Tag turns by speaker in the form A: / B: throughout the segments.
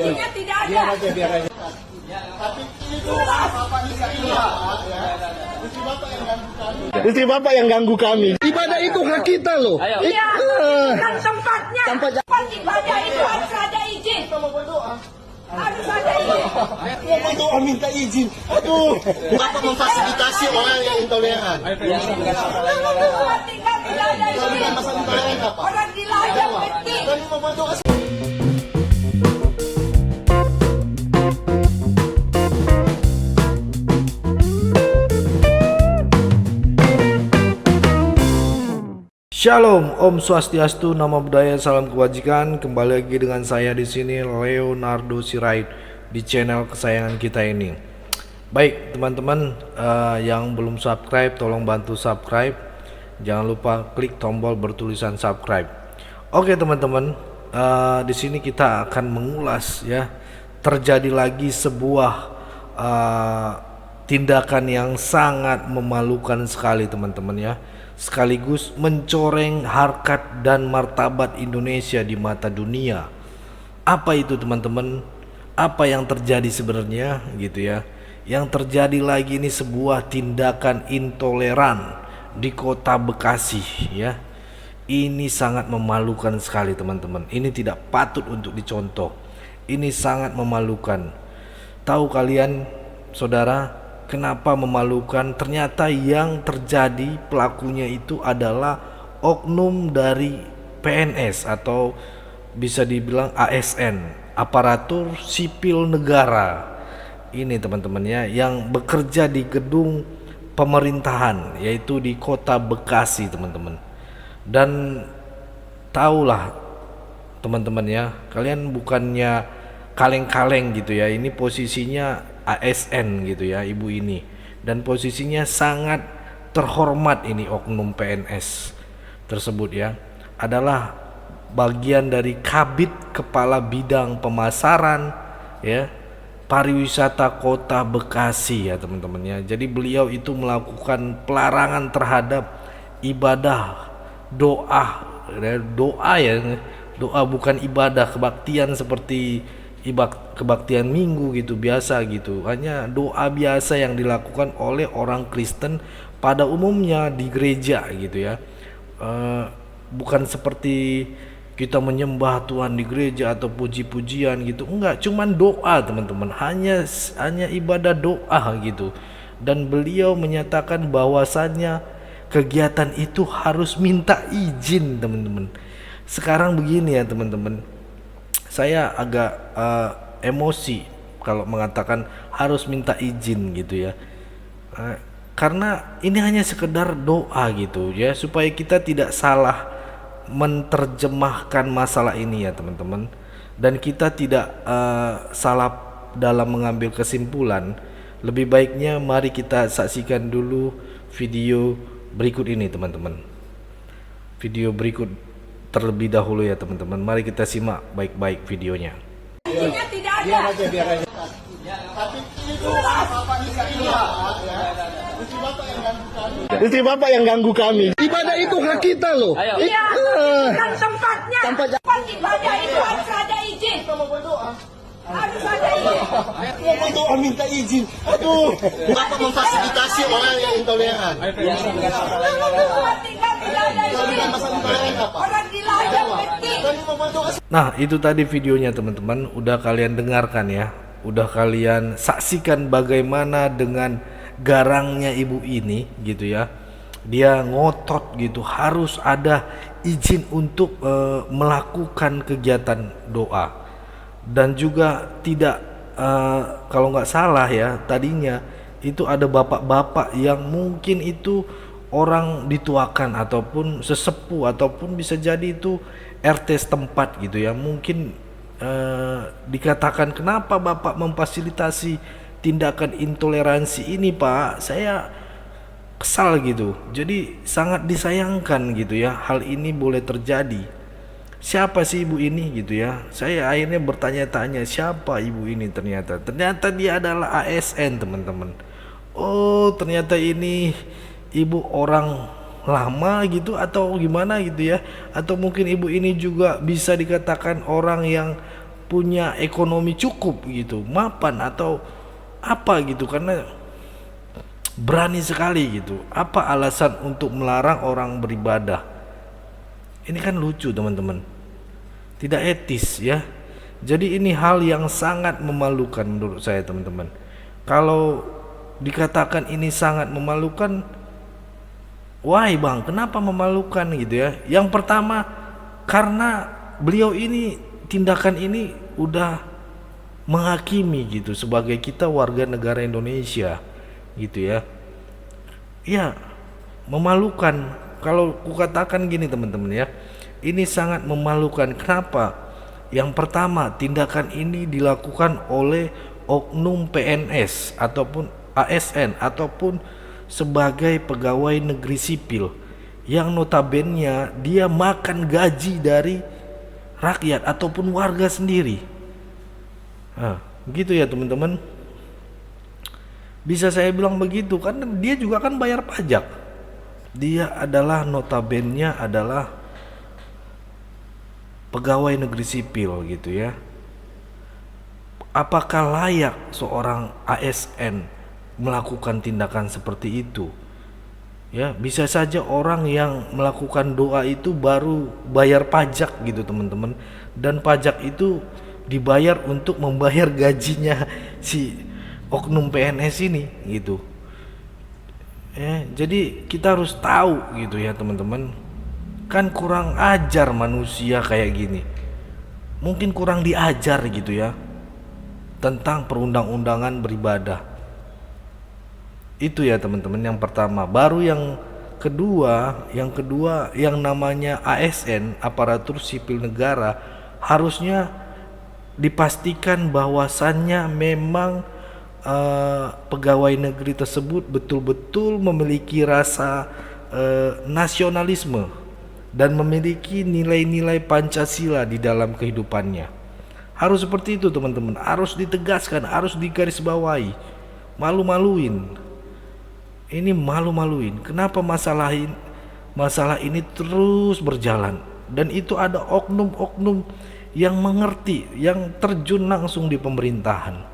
A: Izinnya tidak ada.
B: Biar aja. Tapi itu Bapak bisa iya. Istri Bapak yang ganggu kami. Ibadah itu hak kita loh.
A: Iya, kan tempatnya. Tempat ibadah itu harus ada izin. Harus ada izin.
B: Mau berdoa minta izin. Aduh, Bapak memfasilitasi orang yang intoleran.
A: Tempat tinggal tidak ada izin.
B: Masalah intoleran apa?
A: Orang gila aja penting.
B: Kami mau berdoa.
C: Shalom, Om Swastiastu, Namo Buddhaya, salam kebajikan. Kembali lagi dengan saya di sini Leonardo Sirait di channel kesayangan kita ini. Baik, teman-teman yang belum subscribe, tolong bantu subscribe. Jangan lupa klik tombol bertulisan subscribe. Oke, teman-teman, di sini kita akan mengulas ya. Terjadi lagi sebuah tindakan yang sangat memalukan sekali, teman-teman ya. Sekaligus mencoreng harkat dan martabat Indonesia di mata dunia. Apa itu, teman-teman? Apa yang terjadi sebenarnya gitu ya? Yang terjadi lagi ini sebuah tindakan intoleran di Kota Bekasi ya. Ini sangat memalukan sekali, teman-teman. Ini tidak patut untuk dicontoh. Ini sangat memalukan. Tahu kalian, saudara, kenapa memalukan? Ternyata yang terjadi pelakunya itu adalah oknum dari PNS atau bisa dibilang ASN, aparatur sipil negara. Ini teman-teman ya, yang bekerja di gedung pemerintahan, yaitu di Kota Bekasi, teman-teman. Dan tahulah teman-teman ya, kalian bukannya kaleng-kaleng gitu ya, ini posisinya ASN gitu ya, ibu ini, dan posisinya sangat terhormat. Ini oknum PNS tersebut ya, adalah bagian dari Kabid Kepala Bidang Pemasaran ya, Pariwisata Kota Bekasi ya, teman-teman ya. Jadi beliau itu melakukan pelarangan terhadap ibadah doa ya, doa bukan ibadah kebaktian seperti kebaktian minggu gitu, biasa gitu, hanya doa biasa yang dilakukan oleh orang Kristen pada umumnya di gereja gitu ya. Bukan seperti kita menyembah Tuhan di gereja atau puji-pujian gitu, enggak, cuman doa, teman-teman, hanya ibadah doa gitu. Dan beliau menyatakan bahwasannya kegiatan itu harus minta izin, teman-teman. Sekarang begini ya, teman-teman, saya agak emosi kalau mengatakan harus minta izin gitu ya, karena ini hanya sekedar doa gitu ya, supaya kita tidak salah menerjemahkan masalah ini ya, teman-teman, dan kita tidak salah dalam mengambil kesimpulan. Lebih baiknya mari kita saksikan dulu video berikut ini, teman-teman. Video berikut terlebih dahulu ya, teman-teman. Mari kita simak baik-baik videonya.
A: Izinnya tidak ada.
B: Biar aja. Tapi itu Bapak bisa iya. Istri Bapak yang ganggu kami. Ibadah itu hak kita loh.
A: Iya, kan tempatnya. Tempat ibadah itu harus ada izin. Harus ada izin.
B: Mau berdoa minta izin. Aduh, Bapak memfasilitasi orang yang intoleran.
A: Tempat tinggal tidak ada izin.
B: Masalah intoleran apa?
A: Orang gila aja penting.
B: Kami mau berdoa.
C: Nah, itu tadi videonya, teman-teman. Udah kalian dengarkan ya. Udah kalian saksikan bagaimana dengan garangnya ibu ini gitu ya. Dia ngotot gitu, harus ada izin untuk melakukan kegiatan doa. Dan juga tidak kalau nggak salah ya, tadinya itu ada bapak-bapak yang mungkin itu orang dituakan ataupun sesepuh, ataupun bisa jadi itu RT setempat gitu ya. Mungkin dikatakan, kenapa Bapak memfasilitasi tindakan intoleransi ini, Pak? Saya kesal gitu. Jadi sangat disayangkan gitu ya, hal ini boleh terjadi. Siapa sih ibu ini gitu ya? Saya akhirnya bertanya-tanya, siapa ibu ini? Ternyata dia adalah ASN, teman-teman. Oh, ternyata ini ibu orang lama gitu atau gimana gitu ya, atau mungkin ibu ini juga bisa dikatakan orang yang punya ekonomi cukup gitu, mapan atau apa gitu, karena berani sekali gitu. Apa alasan untuk melarang orang beribadah? Ini kan lucu teman-teman, tidak etis ya. Jadi ini hal yang sangat memalukan menurut saya teman-teman. Kalau dikatakan ini sangat memalukan, why bang, kenapa memalukan gitu ya? Yang pertama karena beliau ini, tindakan ini udah menghakimi gitu sebagai kita warga negara Indonesia gitu ya. Ya, memalukan. Kalau kukatakan gini teman-teman ya, ini sangat memalukan. Kenapa? Yang pertama, tindakan ini dilakukan oleh oknum PNS ataupun ASN ataupun sebagai pegawai negeri sipil yang notabene dia makan gaji dari rakyat ataupun warga sendiri. Nah, gitu ya teman-teman. Bisa saya bilang begitu karena dia juga kan bayar pajak. Dia adalah notabene adalah pegawai negeri sipil gitu ya. Apakah layak seorang ASN melakukan tindakan seperti itu? Ya, bisa saja orang yang melakukan doa itu baru bayar pajak gitu teman-teman, dan pajak itu dibayar untuk membayar gajinya si oknum PNS ini gitu. Jadi kita harus tahu gitu ya teman-teman. Kan kurang ajar manusia kayak gini. Mungkin kurang diajar gitu ya tentang perundang-undangan beribadah. Itu ya teman-teman yang pertama. Baru yang kedua yang namanya ASN, aparatur sipil negara, harusnya dipastikan bahwasannya memang pegawai negeri tersebut betul-betul memiliki rasa nasionalisme dan memiliki nilai-nilai Pancasila di dalam kehidupannya. Harus seperti itu teman-teman, harus ditegaskan, harus digarisbawahi. Malu-maluin, ini malu-maluin. Kenapa masalah ini terus berjalan, dan itu ada oknum-oknum yang mengerti, yang terjun langsung di pemerintahan.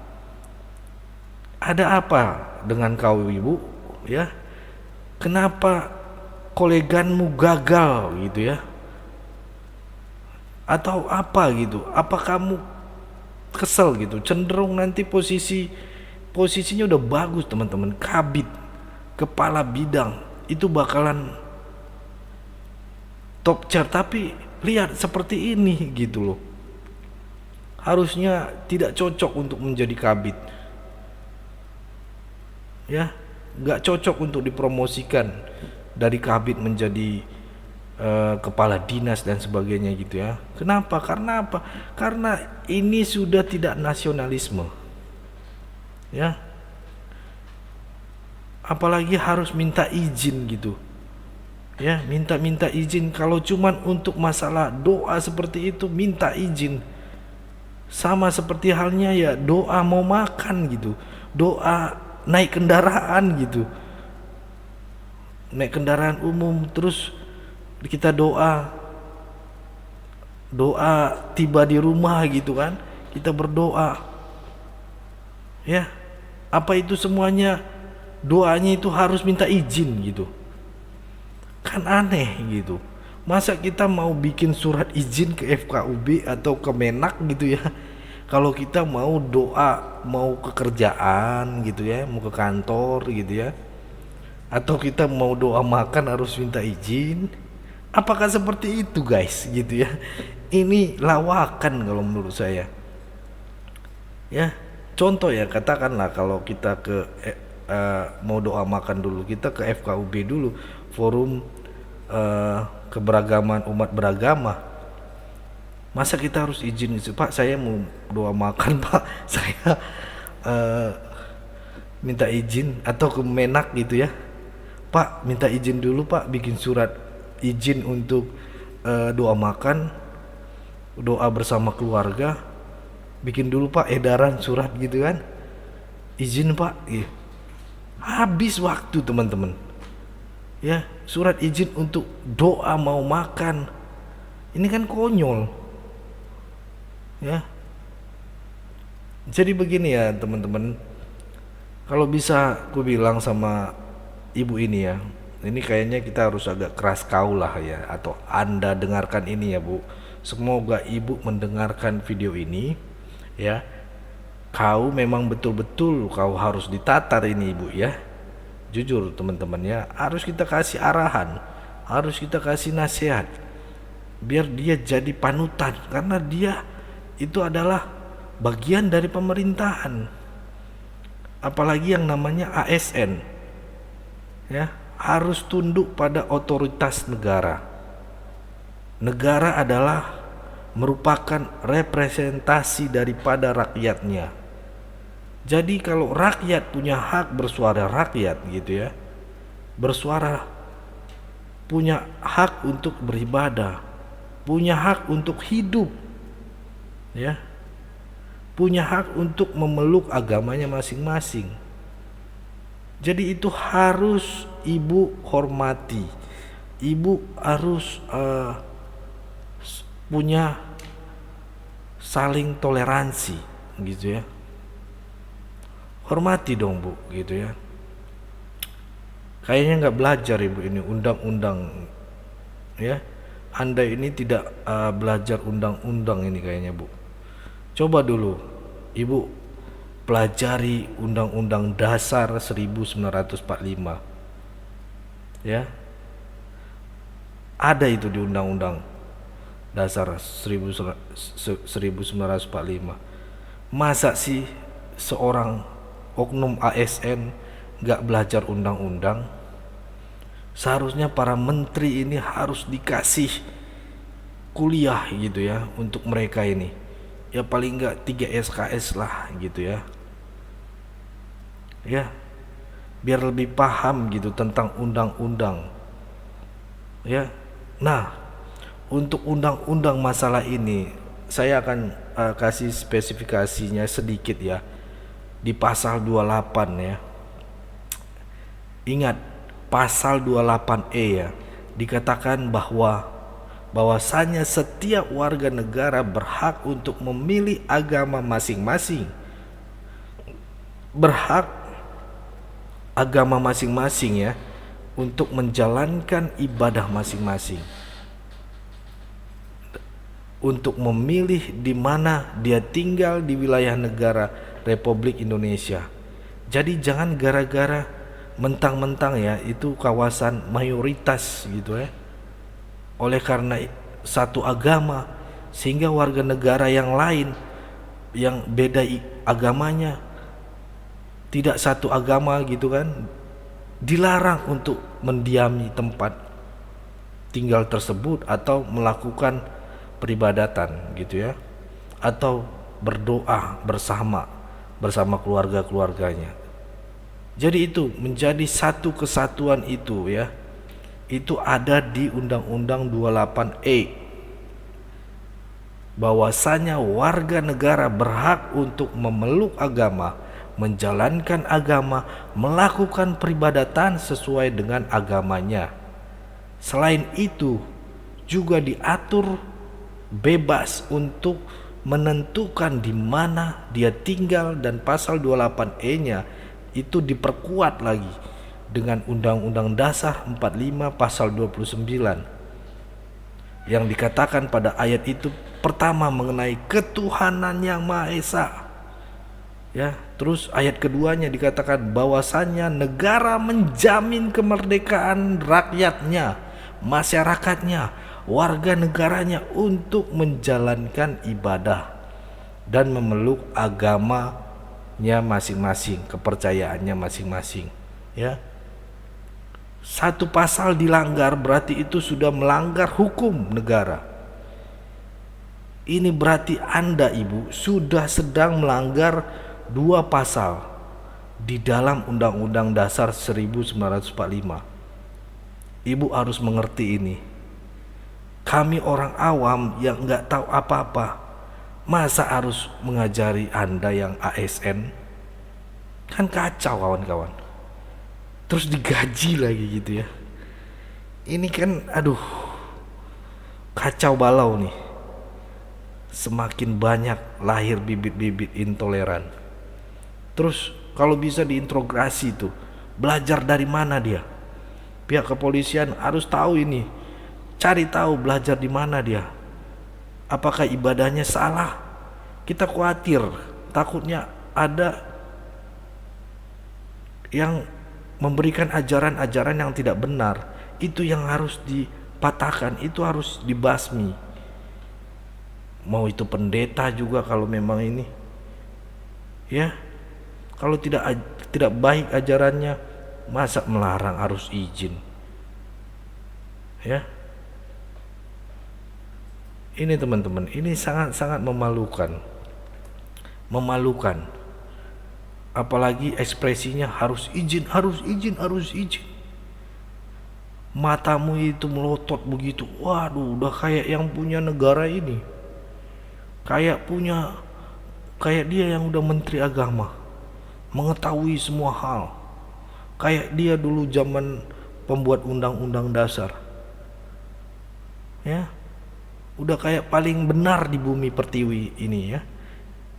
C: Ada apa dengan kau ibu ya? Kenapa koleganmu gagal gitu ya? Atau apa gitu? Apa kamu kesel gitu? Cenderung nanti posisinya udah bagus teman-teman, kabid, kepala bidang, itu bakalan top chart, tapi lihat seperti ini gitu loh. Harusnya tidak cocok untuk menjadi kabid. Ya, nggak cocok untuk dipromosikan dari kabid menjadi kepala dinas dan sebagainya gitu ya. Kenapa? Karena apa? Karena ini sudah tidak nasionalisme ya. Apalagi harus minta izin gitu ya, minta izin. Kalau cuman untuk masalah doa seperti itu minta izin, sama seperti halnya ya doa mau makan gitu, doa naik kendaraan gitu, naik kendaraan umum, terus kita doa tiba di rumah gitu kan, kita berdoa ya. Apa itu semuanya doanya itu harus minta izin gitu? Kan aneh gitu. Masa kita mau bikin surat izin ke FKUB atau ke Menak gitu ya, kalau kita mau doa, mau ke kerjaan gitu ya, mau ke kantor gitu ya, atau kita mau doa makan harus minta izin? Apakah seperti itu guys gitu ya? Ini lawakan kalau menurut saya ya. Contoh ya, katakanlah kalau kita ke mau doa makan dulu, kita ke FKUB dulu, forum keberagaman umat beragama. Masa kita harus izin, Pak saya mau doa makan Pak, saya minta izin, atau ke Menak gitu ya, Pak minta izin dulu Pak, bikin surat izin untuk doa makan, doa bersama keluarga, bikin dulu Pak edaran surat gitu kan, izin Pak gitu. Habis waktu teman-teman ya, surat izin untuk doa mau makan, ini kan konyol ya. Jadi begini ya teman-teman, kalau bisa ku bilang sama ibu ini ya, ini kayaknya kita harus agak keras kau lah ya, atau Anda dengarkan ini ya Bu. Semoga ibu mendengarkan video ini ya. Kau memang betul-betul kau harus ditatar ini ibu ya. Jujur teman-teman ya, harus kita kasih arahan, harus kita kasih nasihat, biar dia jadi panutan, karena dia itu adalah bagian dari pemerintahan. Apalagi yang namanya ASN ya, harus tunduk pada otoritas negara. Negara adalah merupakan representasi daripada rakyatnya. Jadi kalau rakyat punya hak bersuara, rakyat gitu ya, bersuara, punya hak untuk beribadah, punya hak untuk hidup ya, punya hak untuk memeluk agamanya masing-masing. Jadi itu harus ibu hormati. Ibu harus punya saling toleransi gitu ya. Hormati dong Bu gitu ya. Kayaknya nggak belajar ibu ini undang-undang ya. Anda ini tidak belajar undang-undang ini kayaknya Bu. Coba dulu ibu pelajari Undang-Undang Dasar 1945 ya. Ada itu di Undang-Undang Dasar 1945. Masa sih seorang oknum ASN gak belajar undang-undang? Seharusnya para menteri ini harus dikasih kuliah gitu ya untuk mereka ini. Ya paling gak 3 SKS lah gitu ya. Ya, biar lebih paham gitu tentang undang-undang. Ya. Nah, untuk undang-undang masalah ini saya akan kasih spesifikasinya sedikit ya. Di pasal 28 ya. Ingat, pasal 28E ya, dikatakan bahwasanya setiap warga negara berhak untuk memilih agama masing-masing. Berhak agama masing-masing ya, untuk menjalankan ibadah masing-masing. Untuk memilih di mana dia tinggal di wilayah negara Republik Indonesia. Jadi jangan gara-gara mentang-mentang ya itu kawasan mayoritas gitu ya, oleh karena satu agama, sehingga warga negara yang lain yang beda agamanya, tidak satu agama gitu kan, dilarang untuk mendiami tempat tinggal tersebut atau melakukan peribadatan gitu ya, atau berdoa bersama keluarga-keluarganya. Jadi itu menjadi satu kesatuan itu ya. Itu ada di Undang-Undang 28E. Bahwasanya warga negara berhak untuk memeluk agama, menjalankan agama, melakukan peribadatan sesuai dengan agamanya. Selain itu juga diatur bebas untuk menentukan di mana dia tinggal, dan pasal 28E-nya itu diperkuat lagi dengan Undang-Undang Dasar 45 pasal 29 yang dikatakan pada ayat itu pertama mengenai ketuhanan yang Maha Esa. Ya, terus ayat keduanya dikatakan bahwasannya negara menjamin kemerdekaan rakyatnya, masyarakatnya, warga negaranya untuk menjalankan ibadah dan memeluk agamanya masing-masing, kepercayaannya masing-masing ya. Satu pasal dilanggar berarti itu sudah melanggar hukum negara. Ini berarti Anda Ibu sudah sedang melanggar 2 pasal di dalam Undang-Undang Dasar 1945. Ibu harus mengerti ini. Kami orang awam yang nggak tahu apa-apa, masa harus mengajari Anda yang ASN? Kan kacau kawan-kawan. Terus digaji lagi gitu ya. Ini kan aduh, kacau balau nih. semakin banyak lahir bibit-bibit intoleran. Terus kalau bisa diintegrasi tuh, belajar dari mana dia? Pihak kepolisian harus tahu ini, cari tahu belajar di mana dia. Apakah ibadahnya salah? Kita khawatir, takutnya ada yang memberikan ajaran-ajaran yang tidak benar. Itu yang harus dipatahkan, itu harus dibasmi. Mau itu pendeta juga kalau memang ini, ya, kalau tidak baik ajarannya, masa melarang harus izin, ya. Ini teman-teman, ini sangat-sangat memalukan. Apalagi ekspresinya harus izin. Matamu itu melotot begitu. Waduh, udah kayak yang punya negara ini. Kayak dia yang udah menteri agama, mengetahui semua hal. Kayak dia dulu zaman pembuat undang-undang dasar. Ya. Udah kayak paling benar di bumi pertiwi ini ya.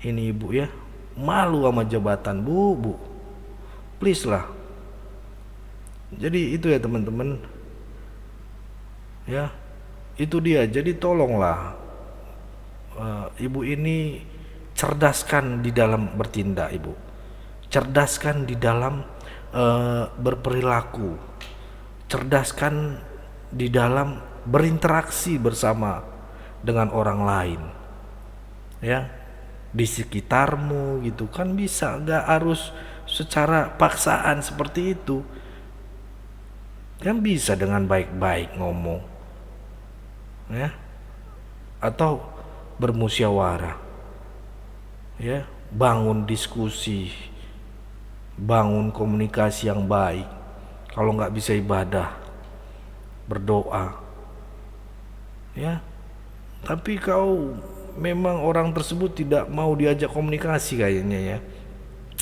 C: Ini ibu ya. Malu sama jabatan, Bu. Please lah. Jadi itu ya teman-teman. Ya. Itu dia. Jadi tolonglah ibu ini cerdaskan di dalam bertindak, Ibu. Cerdaskan di dalam berperilaku. Cerdaskan di dalam berinteraksi bersama dengan orang lain. Ya. Di sekitarmu gitu kan bisa, nggak harus secara paksaan seperti itu, kan bisa dengan baik-baik ngomong, ya, atau bermusyawarah, ya, bangun diskusi, bangun komunikasi yang baik. Kalau nggak bisa ibadah, berdoa, ya. Tapi kau memang orang tersebut tidak mau diajak komunikasi kayaknya ya,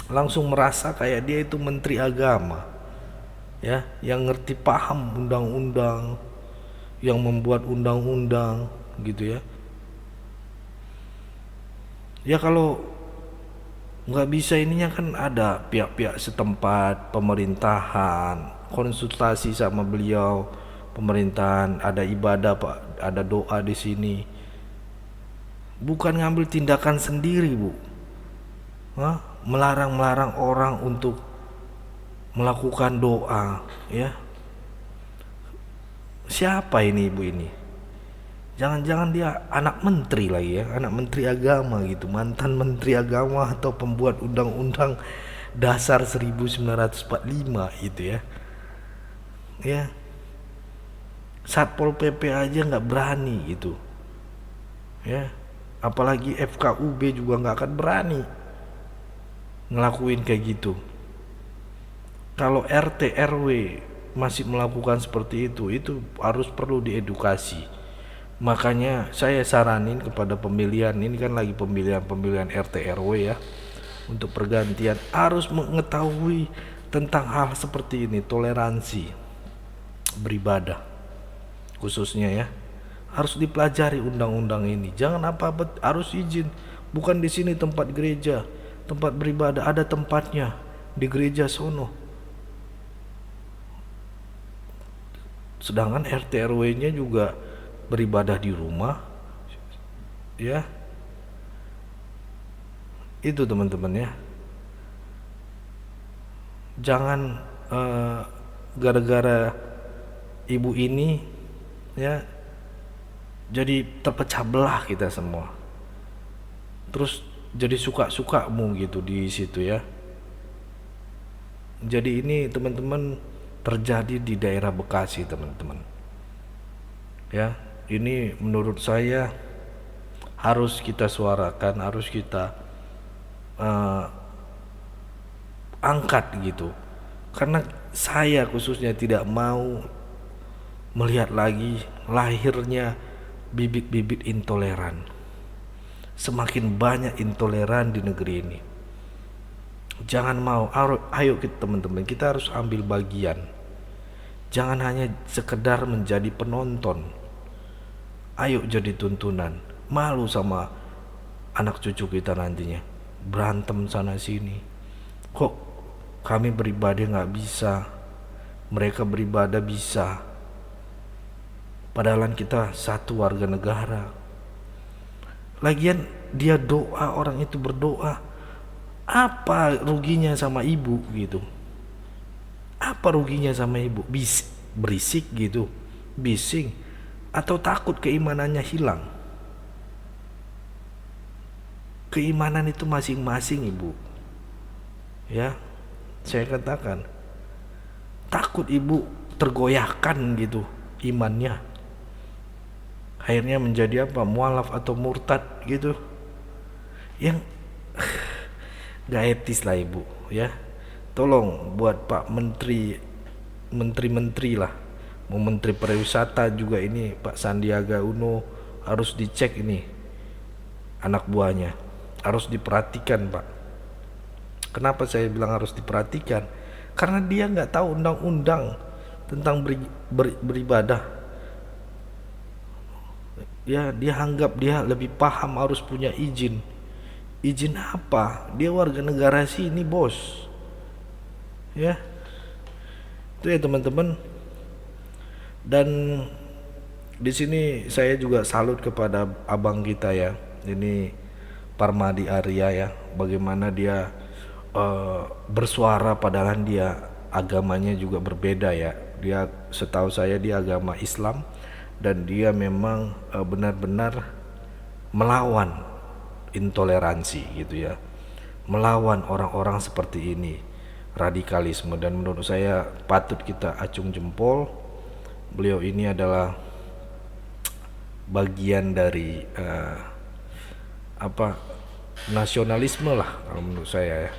C: langsung merasa kayak dia itu menteri agama, ya, yang ngerti paham undang-undang, yang membuat undang-undang gitu ya. Ya kalau nggak bisa ininya kan ada pihak-pihak setempat, pemerintahan, konsultasi sama beliau, pemerintahan, ada ibadah Pak, ada doa di sini. Bukan ngambil tindakan sendiri, Bu. Melarang-melarang orang untuk melakukan doa, ya. Siapa ini ibu ini? Jangan-jangan dia anak menteri lagi ya, anak menteri agama gitu, mantan menteri agama atau pembuat undang-undang dasar 1945 gitu ya. Ya. Satpol PP aja nggak berani gitu. Ya. Apalagi FKUB juga nggak akan berani ngelakuin kayak gitu. Kalau RT RW masih melakukan seperti itu harus perlu diedukasi. Makanya saya saranin kepada pemilihan, ini kan lagi pemilihan RT RW ya, untuk pergantian harus mengetahui tentang hal seperti ini, toleransi beribadah khususnya ya. Harus dipelajari undang-undang ini. Jangan apa-apa harus izin. Bukan di sini tempat gereja, tempat beribadah, ada tempatnya di gereja sono. Sedangkan RT RW-nya juga beribadah di rumah. Ya. Itu teman-teman ya. Jangan gara-gara ibu ini ya jadi terpecah belah kita semua, terus jadi suka-sukamu gitu di situ ya. Jadi ini teman-teman terjadi di daerah Bekasi teman-teman ya. Ini menurut saya harus kita suarakan, harus kita angkat gitu, karena saya khususnya tidak mau melihat lagi lahirnya bibit-bibit intoleran. Semakin banyak intoleran di negeri ini. Jangan mau, ayo kita teman-teman, kita harus ambil bagian. Jangan hanya sekedar menjadi penonton. Ayo jadi tuntunan. Malu sama anak cucu kita nantinya, berantem sana sini. Kok kami beribadah nggak bisa, mereka beribadah bisa, padahal kita satu warga negara. Lagian dia doa, orang itu berdoa, apa ruginya sama ibu gitu? Apa ruginya sama ibu? Berisik gitu, bising, atau takut keimanannya hilang? Keimanan itu masing-masing, ibu. Ya, saya katakan, takut ibu tergoyahkan gitu imannya, akhirnya menjadi apa, mualaf atau murtad gitu, yang gak etis lah ibu ya. Tolong buat Pak menteri lah, mau menteri pariwisata juga ini Pak Sandiaga Uno harus dicek ini, anak buahnya harus diperhatikan Pak. Kenapa saya bilang harus diperhatikan? Karena dia nggak tahu undang-undang tentang beribadah. Ya, dia anggap dia lebih paham, harus punya izin. Izin apa? Dia warga negara sini, bos. Ya, itu ya teman-teman. Dan di sini saya juga salut kepada abang kita ya, ini Parmadi Arya ya, bagaimana dia bersuara padahal dia agamanya juga berbeda ya. Dia, setahu saya dia agama Islam, dan dia memang benar-benar melawan intoleransi gitu ya, melawan orang-orang seperti ini, radikalisme. Dan menurut saya patut kita acung jempol. Beliau ini adalah bagian dari nasionalisme lah kalau menurut saya ya,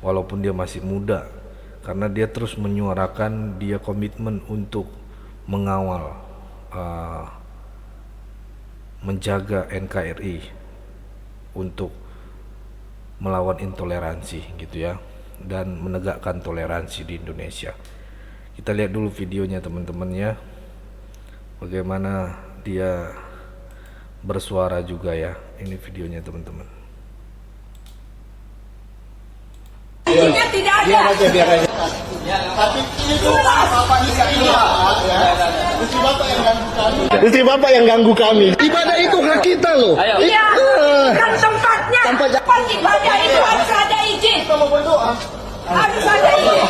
C: walaupun dia masih muda, karena dia terus menyuarakan, dia komitmen untuk mengawal, menjaga NKRI untuk melawan intoleransi gitu ya, dan menegakkan toleransi di Indonesia. Kita lihat dulu videonya teman-teman ya, bagaimana dia bersuara juga ya. Ini videonya teman-teman.
A: Izinnya tidak ada.
B: Biar aja. Tapi itu Bapak nikah ini ya. Istri Bapak yang ganggu kami. Istri Bapak yang ganggu kami. Ibadah itu hak kita loh.
A: Iya, kan tempatnya. Tempat ibadah itu harus ada izin.
B: Kita mau berdoa.
A: Harus ada izin.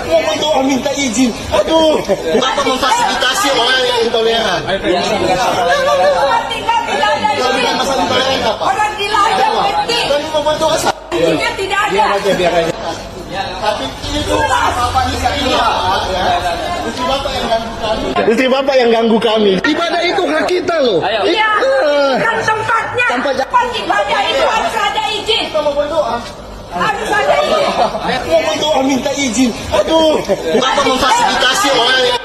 B: Mau berdoa minta izin. Aduh, Bapak memfasilitasi orang yang intoleran.
A: Tempat tinggal tidak ada
B: Kalau
A: izin.
B: bukan masalah intoleran apa?
A: Orang gila aja berhenti.
B: Kami mau berdoa.
A: Izinnya tidak ada.
B: Biar aja. Tapi itu Bapak nikah ini ya. Istri Bapak yang ganggu kami. Istri Bapak yang ganggu kami. Ibadah itu hak kita loh.
A: Iya, kan tempatnya. Tempat ibadah itu harus ada izin.
B: Kita mau berdoa.
A: Harus ada izin.
B: Mau berdoa minta izin. Aduh, Bapak memfasilitasi orang yang.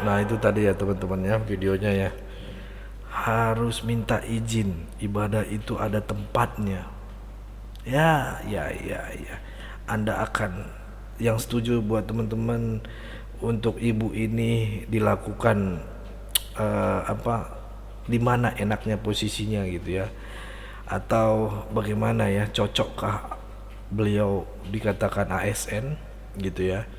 C: Nah itu tadi ya teman-teman ya, videonya ya, harus minta izin. Ibadah itu ada tempatnya. Ya. Anda akan yang setuju buat teman-teman untuk ibu ini dilakukan di mana enaknya posisinya gitu ya, atau bagaimana ya, cocokkah beliau dikatakan ASN gitu ya,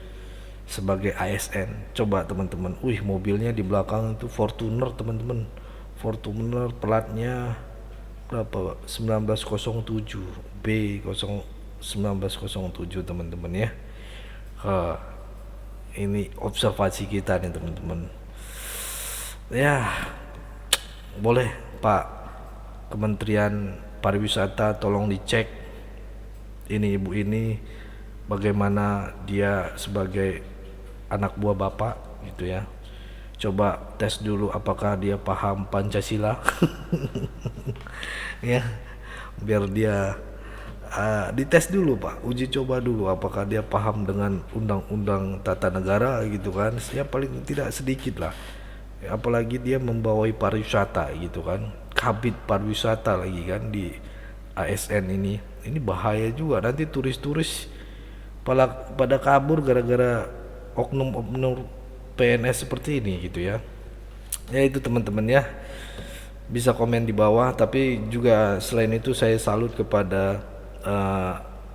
C: sebagai ASN. Coba teman-teman, mobilnya di belakang itu Fortuner teman-teman, Fortuner platnya berapa, 1907 B1907 teman-teman ya. Ini observasi kita nih teman-teman ya. Boleh Pak Kementerian Pariwisata tolong dicek ini ibu ini, bagaimana dia sebagai anak buah Bapak gitu ya. Coba tes dulu apakah dia paham Pancasila. Ya, biar dia dites dulu Pak, uji coba dulu apakah dia paham dengan undang-undang tata negara gitu kan. Ya paling tidak sedikit lah, apalagi dia membawai pariwisata gitu kan, kabit pariwisata lagi kan di ASN ini bahaya juga. Nanti turis-turis pada kabur gara-gara oknum-oknum PNS seperti ini gitu ya. Ya itu teman-teman ya, bisa komen di bawah. Tapi juga selain itu saya salut kepada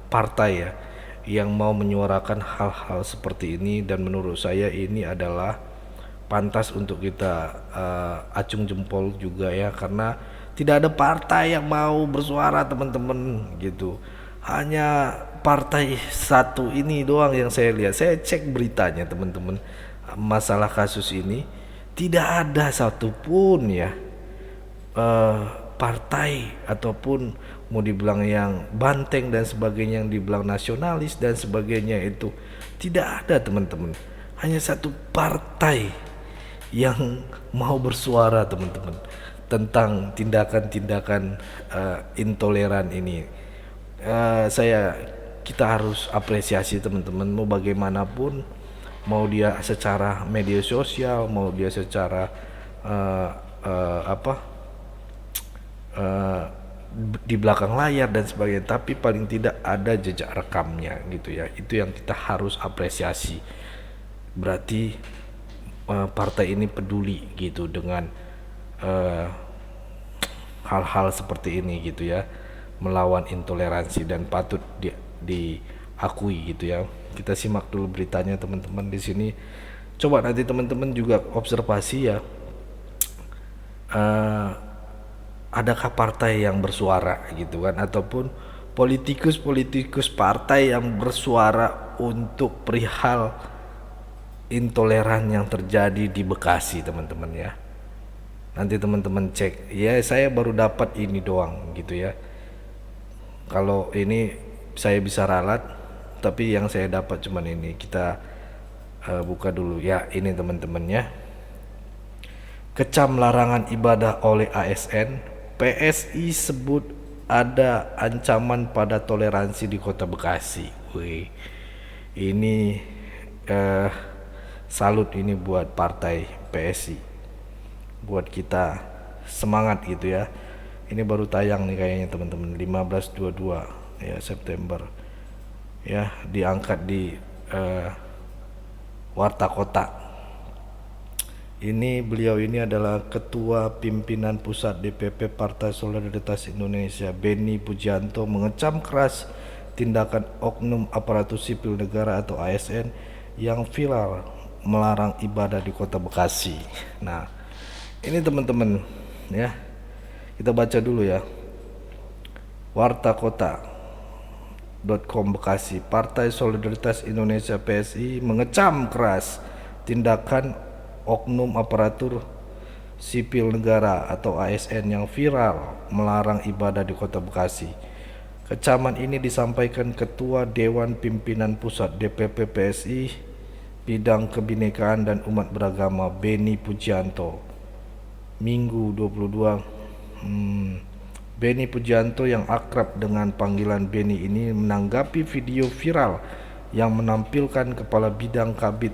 C: partai ya yang mau menyuarakan hal-hal seperti ini, dan menurut saya ini adalah pantas untuk kita acung jempol juga ya, karena tidak ada partai yang mau bersuara teman-teman gitu. Hanya partai satu ini doang yang saya lihat. Saya cek beritanya teman-teman, masalah kasus ini tidak ada satupun ya partai ataupun mau dibilang yang banteng dan sebagainya, yang dibilang nasionalis dan sebagainya, itu tidak ada teman-teman. Hanya satu partai yang mau bersuara teman-teman tentang tindakan-tindakan intoleran ini. Kita harus apresiasi teman-teman, mau bagaimanapun, mau dia secara media sosial, mau dia secara di belakang layar dan sebagainya, tapi paling tidak ada jejak rekamnya gitu ya. Itu yang kita harus apresiasi. Berarti partai ini peduli gitu dengan hal-hal seperti ini gitu ya, melawan intoleransi, dan patut diakui gitu ya. Kita simak dulu beritanya teman-teman di sini. Coba nanti teman-teman juga observasi ya, adakah partai yang bersuara gitu kan, ataupun politikus partai yang bersuara untuk perihal intoleran yang terjadi di Bekasi teman-teman ya. Nanti teman-teman cek ya, saya baru dapat ini doang gitu ya. Kalau ini saya bisa ralat, tapi yang saya dapat cuman ini. Kita buka dulu ya, ini teman-teman ya. Kecam larangan ibadah oleh ASN, PSI sebut ada ancaman pada toleransi di Kota Bekasi. Wih, ini salut ini buat partai PSI, buat kita semangat gitu ya. Ini baru tayang nih kayaknya teman-teman, 15/22 ya September ya, diangkat di Warta Kota. Ini beliau ini adalah Ketua Pimpinan Pusat DPP Partai Solidaritas Indonesia, Beni Pujianto, mengecam keras tindakan oknum aparatur sipil negara atau ASN yang viral melarang ibadah di Kota Bekasi. Nah, ini teman-teman ya, kita baca dulu ya. wartakota.com Bekasi, Partai Solidaritas Indonesia PSI mengecam keras tindakan oknum aparatur sipil negara atau ASN yang viral melarang ibadah di Kota Bekasi. Kecaman ini disampaikan Ketua Dewan Pimpinan Pusat DPP PSI Bidang Kebinekaan dan Umat Beragama, Beni Pujianto, Minggu 22. Beni Pujianto yang akrab dengan panggilan Beni ini menanggapi video viral yang menampilkan Kepala Bidang Kabid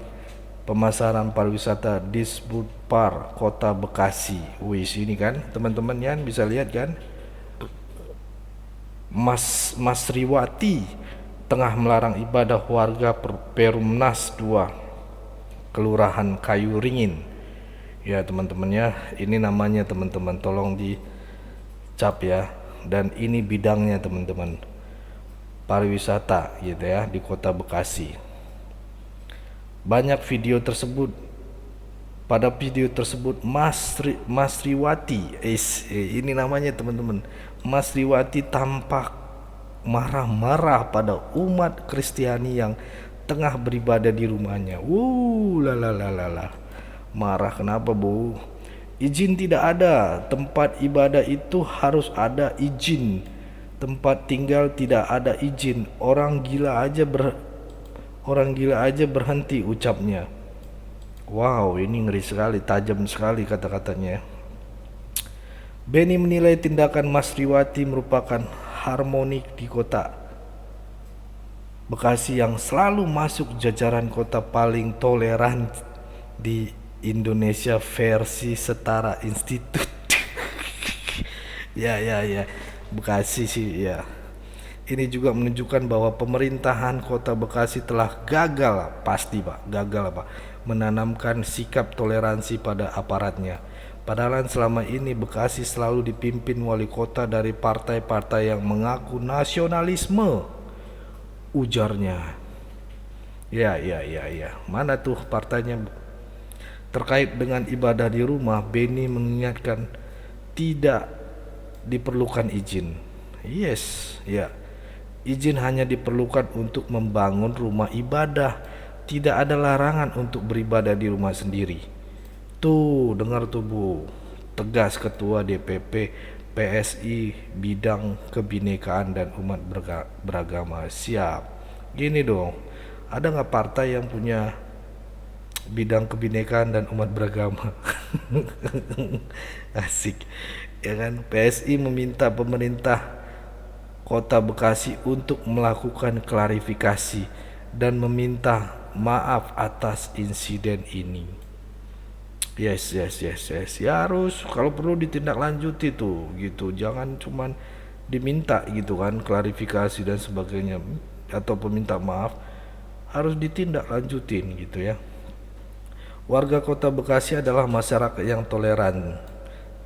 C: Pemasaran Pariwisata Disbudpar Kota Bekasi. Wis, ini kan teman-teman ya, bisa lihat kan, Mas Riwati tengah melarang ibadah warga Perumnas 2 Kelurahan Kayu Ringin ya teman-teman ya. Ini namanya teman-teman, tolong dicap ya. Dan ini bidangnya teman-teman, pariwisata gitu ya di Kota Bekasi. Banyak video tersebut. Pada video tersebut Mas Riwati, ini namanya teman-teman, Mas Riwati tampak marah-marah pada umat Kristiani yang tengah beribadah di rumahnya. Marah kenapa, Bu? Izin tidak ada, tempat ibadah itu harus ada izin. Tempat tinggal tidak ada izin. Orang gila aja berhenti, ucapnya. Wow, ini ngeri sekali, tajam sekali kata-katanya. Beni menilai tindakan Mas Riwati merupakan harmonik di Kota Bekasi yang selalu masuk jajaran kota paling toleran di Indonesia versi Setara Institut. ya Bekasi sih ya. Ini juga menunjukkan bahwa pemerintahan Kota Bekasi telah gagal, pasti Pak, gagal menanamkan sikap toleransi pada aparatnya. Padahal selama ini Bekasi selalu dipimpin wali kota dari partai-partai yang mengaku nasionalisme, ujarnya. Ya. Mana tuh partainya? Terkait dengan ibadah di rumah, Beni mengingatkan tidak diperlukan izin. Yes, ya. Izin hanya diperlukan untuk membangun rumah ibadah. Tidak ada larangan untuk beribadah di rumah sendiri. Tuh, dengar tuh Bu, tegas Ketua DPP PSI Bidang Kebinekaan dan Umat Beragama. Siap. Gini dong, ada nggak partai yang punya bidang kebinekaan dan umat beragama? Asik, ya kan? PSI meminta pemerintah Kota Bekasi untuk melakukan klarifikasi dan meminta maaf atas insiden ini. Yes. Ya harus, kalau perlu ditindaklanjuti tuh gitu. Jangan cuman diminta gitu kan, klarifikasi dan sebagainya atau peminta maaf, harus ditindaklanjutin gitu ya. Warga Kota Bekasi adalah masyarakat yang toleran.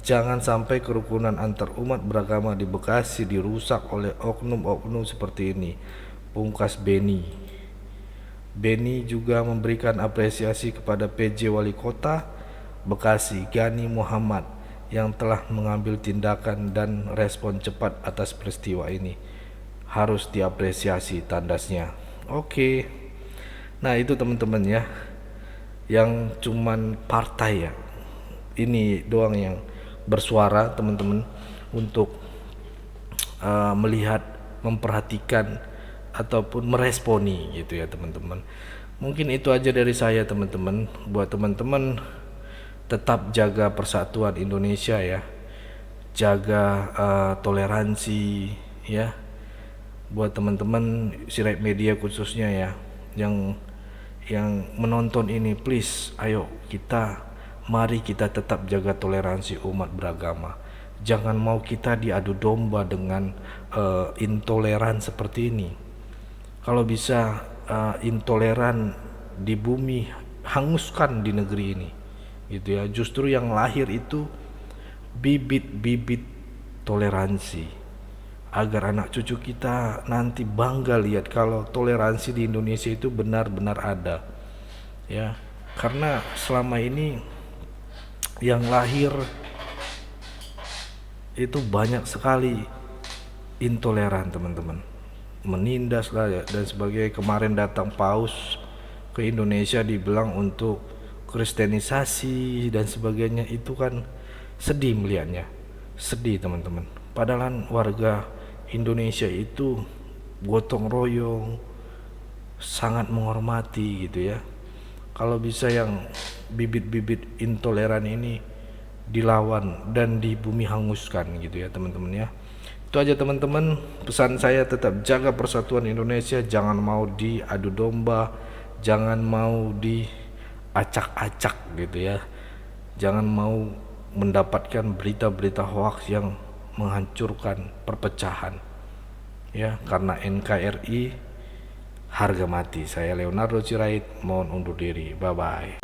C: Jangan sampai kerukunan antar umat beragama di Bekasi dirusak oleh oknum-oknum seperti ini, pungkas Beni. Beni juga memberikan apresiasi kepada PJ Wali Kota Bekasi Gani Muhammad yang telah mengambil tindakan dan respon cepat atas peristiwa ini. Harus diapresiasi, tandasnya. Oke. Nah itu teman-teman ya, yang cuman partai ya, ini doang yang bersuara teman-teman untuk melihat, memperhatikan ataupun meresponi gitu ya teman-teman. Mungkin itu aja dari saya teman-teman. Buat teman-teman, tetap jaga persatuan Indonesia ya, jaga toleransi ya. Buat teman-teman Sirait Media khususnya ya, yang menonton ini, please ayo mari kita tetap jaga toleransi umat beragama. Jangan mau kita diadu domba dengan intoleran seperti ini. Kalau bisa intoleran di bumi, hanguskan di negeri ini gitu ya. Justru yang lahir itu bibit-bibit toleransi, agar anak cucu kita nanti bangga lihat kalau toleransi di Indonesia itu benar-benar ada ya. Karena selama ini yang lahir itu banyak sekali intoleran teman-teman, menindas lah ya, dan sebagainya. Kemarin datang paus ke Indonesia dibilang untuk kristenisasi dan sebagainya. Itu kan sedih melihatnya, sedih teman-teman. Padahal warga Indonesia itu gotong royong, sangat menghormati gitu ya. Kalau bisa yang bibit-bibit intoleran ini dilawan dan di bumi hanguskan gitu ya teman-teman ya. Itu aja teman-teman, pesan saya, tetap jaga persatuan Indonesia. Jangan mau diadu domba, jangan mau diacak-acak gitu ya. Jangan mau mendapatkan berita-berita hoax yang menghancurkan perpecahan ya. Karena NKRI harga mati. Saya Leonardo Sirait mohon undur diri. Bye bye.